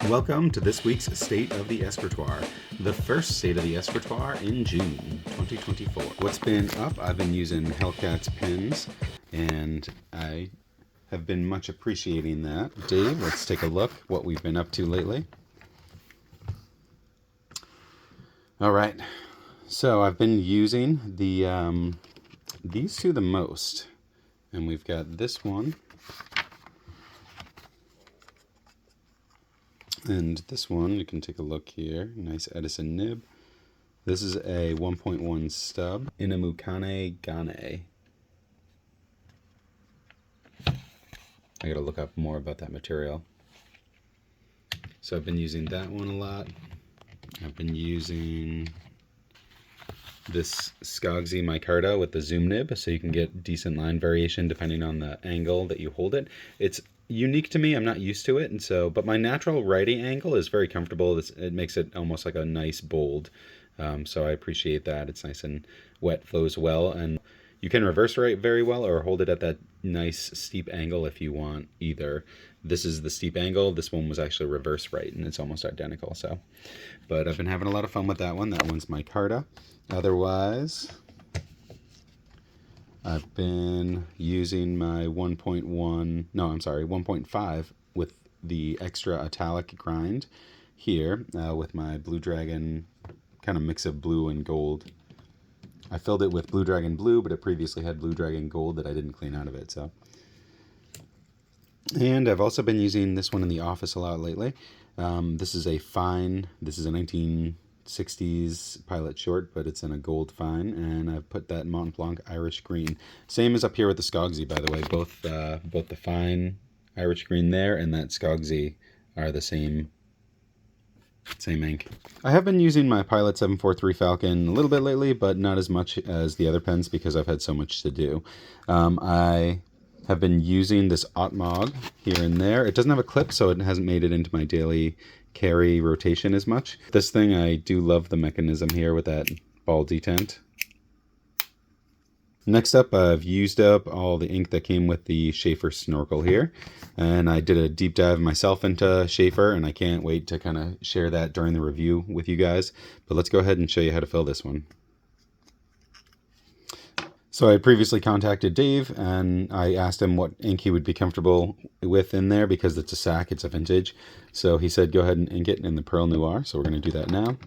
Welcome to this week's State of the Escritoire, the first State of the Escritoire in June 2024. What's been up? I've been using Hellcat's pins, and I have been much appreciating that. Dave, let's take a look what we've been up to lately. All right, so I've been using these two the most, and we've got this one. And this one, you can take a look here. Nice Edison nib. This is a 1.1 stub. Inamukane Gane. I gotta look up more about that material. So I've been using that one a lot. I've been using this Skogsy micarta with the zoom nib, so you can get decent line variation depending on the angle that you hold it. It's unique to me. I'm not used to it, and so, but my natural writing angle is very comfortable. It makes it almost like a nice bold, so I appreciate that. It's nice and wet, flows well, and you can reverse write very well or hold it at that nice steep angle if you want either. This is the steep angle. This one was actually reverse write, and it's almost identical. So, but I've been having a lot of fun with that one. That one's micarta. Otherwise, I've been using my 1.5 with the extra italic grind here with my Blue Dragon kind of mix of blue and gold. I filled it with Blue Dragon blue, but it previously had Blue Dragon gold that I didn't clean out of it. So, and I've also been using this one in the office a lot lately. This is a 1960s pilot short, but it's in a gold fine, and I've put that Mont Blanc Irish green. Same as up here with the Skogsy, by the way. Both the fine Irish green there and that Skogsy are the same ink. I have been using my Pilot 743 Falcon a little bit lately, but not as much as the other pens because I've had so much to do. I have been using this Otmog here and there. It doesn't have a clip, so it hasn't made it into my daily carry rotation as much. This thing, I do love the mechanism here with that ball detent. Next up, I've used up all the ink that came with the Schaefer Snorkel here, and I did a deep dive myself into Schaefer, and I can't wait to kind of share that during the review with you guys. But let's go ahead and show you how to fill this one. So I previously contacted Dave, and I asked him what ink he would be comfortable with in there because it's a sack, it's a vintage. So he said go ahead and ink it in the Pearl Noir, so we're going to do that now.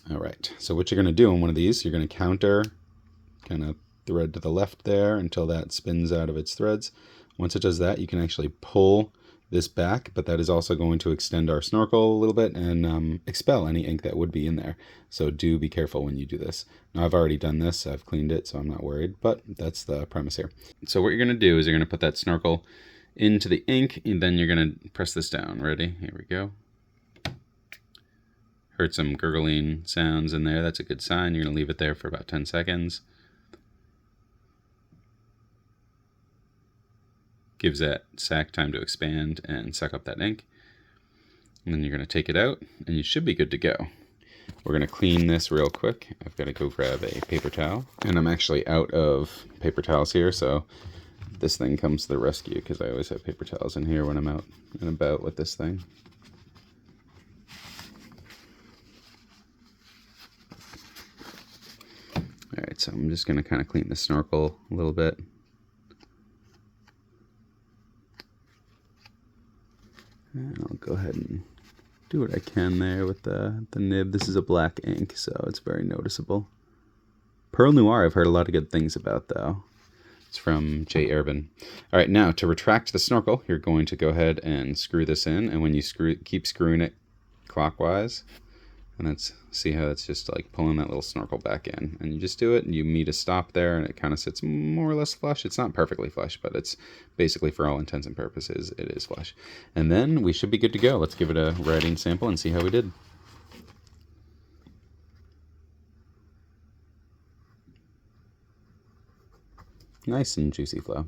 All right, so what you're going to do on one of these, you're going to counter, kind of thread to the left there until that spins out of its threads. Once it does that, you can actually pull this back, but that is also going to extend our snorkel a little bit and expel any ink that would be in there. So do be careful when you do this. Now I've already done this, I've cleaned it, so I'm not worried, but that's the premise here. So what you're going to do is you're going to put that snorkel into the ink, and then you're going to press this down. Ready? Here we go. Heard some gurgling sounds in there. That's a good sign. You're going to leave it there for about 10 seconds. Gives that sack time to expand and suck up that ink. And then you're going to take it out, and you should be good to go. We're going to clean this real quick. I've got to go grab a paper towel. And I'm actually out of paper towels here, so this thing comes to the rescue because I always have paper towels in here when I'm out and about with this thing. Alright, so I'm just going to kind of clean the snorkel a little bit. And I'll go ahead and do what I can there with the nib. This is a black ink, so it's very noticeable. Pearl Noir I've heard a lot of good things about, though. It's from J. Irvin. Alright, now to retract the snorkel, you're going to go ahead and screw this in, and when you keep screwing it clockwise, and let's see how it's just like pulling that little snorkel back in. And you just do it, and you meet a stop there, and it kind of sits more or less flush. It's not perfectly flush, but it's basically, for all intents and purposes, it is flush. And then we should be good to go. Let's give it a writing sample and see how we did. Nice and juicy flow.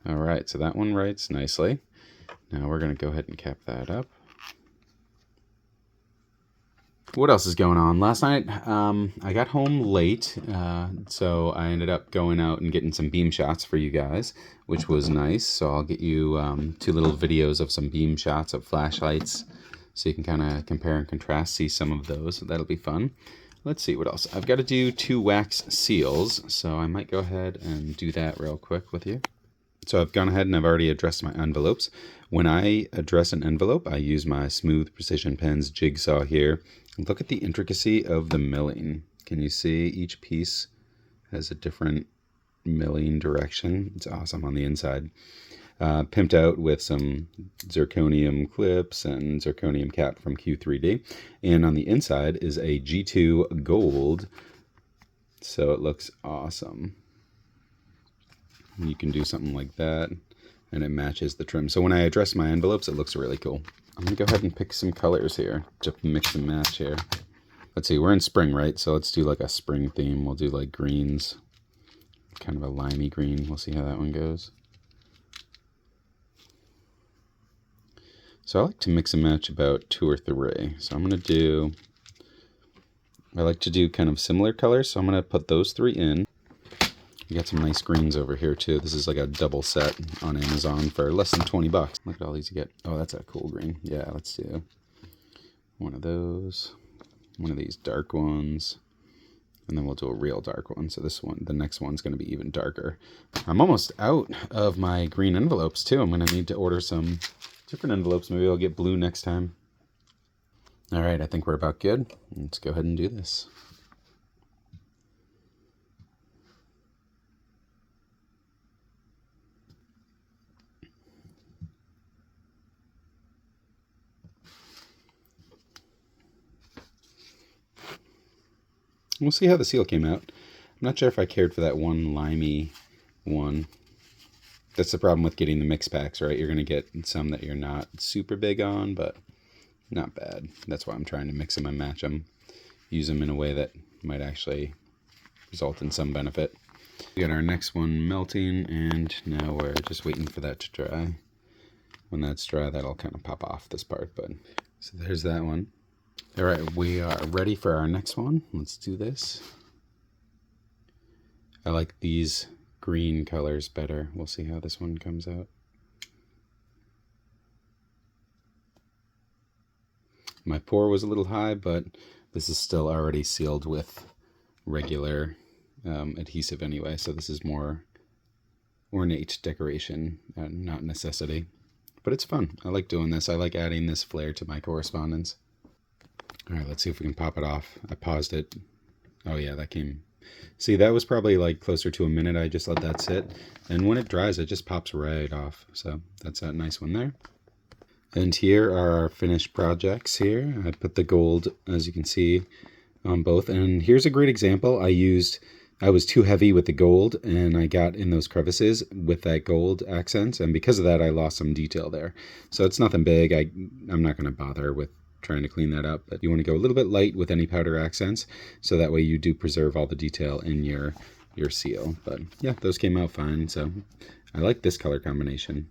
All right, so that one writes nicely. Now we're going to go ahead and cap that up. What else is going on? Last night, I got home late, so I ended up going out and getting some beam shots for you guys, which was nice. So I'll get you 2 little videos of some beam shots of flashlights, so you can kind of compare and contrast, see some of those. That'll be fun. Let's see what else. I've got to do 2 wax seals, so I might go ahead and do that real quick with you. So I've gone ahead and I've already addressed my envelopes. When I address an envelope, I use my Smooth Precision Pens jigsaw here. Look at the intricacy of the milling. Can you see each piece has a different milling direction? It's awesome on the inside. Pimped out with some zirconium clips and zirconium cap from Q3D. And on the inside is a G2 gold. So it looks awesome. You can do something like that and it matches the trim. So when I address my envelopes, it looks really cool. I'm gonna go ahead and pick some colors here to mix and match here. Let's see, we're in spring, right? So let's do like a spring theme. We'll do like greens, kind of a limey green. We'll see how that one goes. So I like to mix and match about 2 or 3. So I'm gonna do, I like to do kind of similar colors. So I'm gonna put those 3 in. You got some nice greens over here too. This is like a double set on Amazon for less than 20 bucks. Look at all these you get. Oh, that's a cool green. Yeah, let's do one of those. One of these dark ones. And then we'll do a real dark one. So this one, the next one's going to be even darker. I'm almost out of my green envelopes too. I'm going to need to order some different envelopes. Maybe I'll get blue next time. All right, I think we're about good. Let's go ahead and do this. We'll see how the seal came out. I'm not sure if I cared for that one limey one. That's the problem with getting the mix packs, right? You're going to get some that you're not super big on, but not bad. That's why I'm trying to mix them and match them. Use them in a way that might actually result in some benefit. We got our next one melting, and now we're just waiting for that to dry. When that's dry, that'll kind of pop off this part. But so there's that one. All right, we are ready for our next one. Let's do this. I like these green colors better. We'll see how this one comes out. My pour was a little high, but this is still already sealed with regular adhesive anyway, so this is more ornate decoration, not necessity. But it's fun. I like doing this. I like adding this flair to my correspondence. All right, let's see if we can pop it off. I paused it. Oh yeah, that came. See, that was probably like closer to a minute. I just let that sit. And when it dries, it just pops right off. So that's a nice one there. And here are our finished projects here. I put the gold, as you can see, on both. And here's a great example. I was too heavy with the gold, and I got in those crevices with that gold accent. And because of that, I lost some detail there. So it's nothing big. I'm not going to bother with trying to clean that up, but you want to go a little bit light with any powder accents, so that way you do preserve all the detail in your seal. But yeah, those came out fine. So I like this color combination.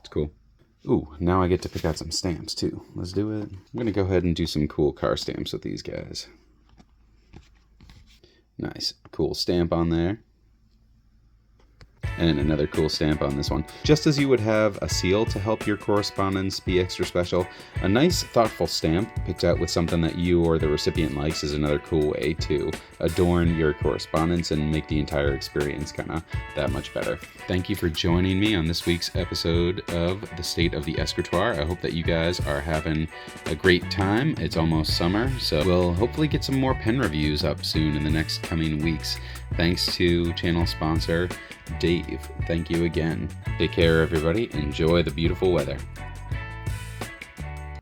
It's cool. Ooh, now I get to pick out some stamps too. Let's do it. I'm gonna go ahead and do some cool car stamps with these guys. Nice, cool stamp on there. And another cool stamp on this one. Just as you would have a seal to help your correspondence be extra special, a nice, thoughtful stamp picked out with something that you or the recipient likes is another cool way to adorn your correspondence and make the entire experience kind of that much better. Thank you for joining me on this week's episode of The State of the Escritoire. I hope that you guys are having a great time. It's almost summer, so we'll hopefully get some more pen reviews up soon in the next coming weeks. Thanks to channel sponsor Dave. Thank you again. Take care, everybody. Enjoy the beautiful weather.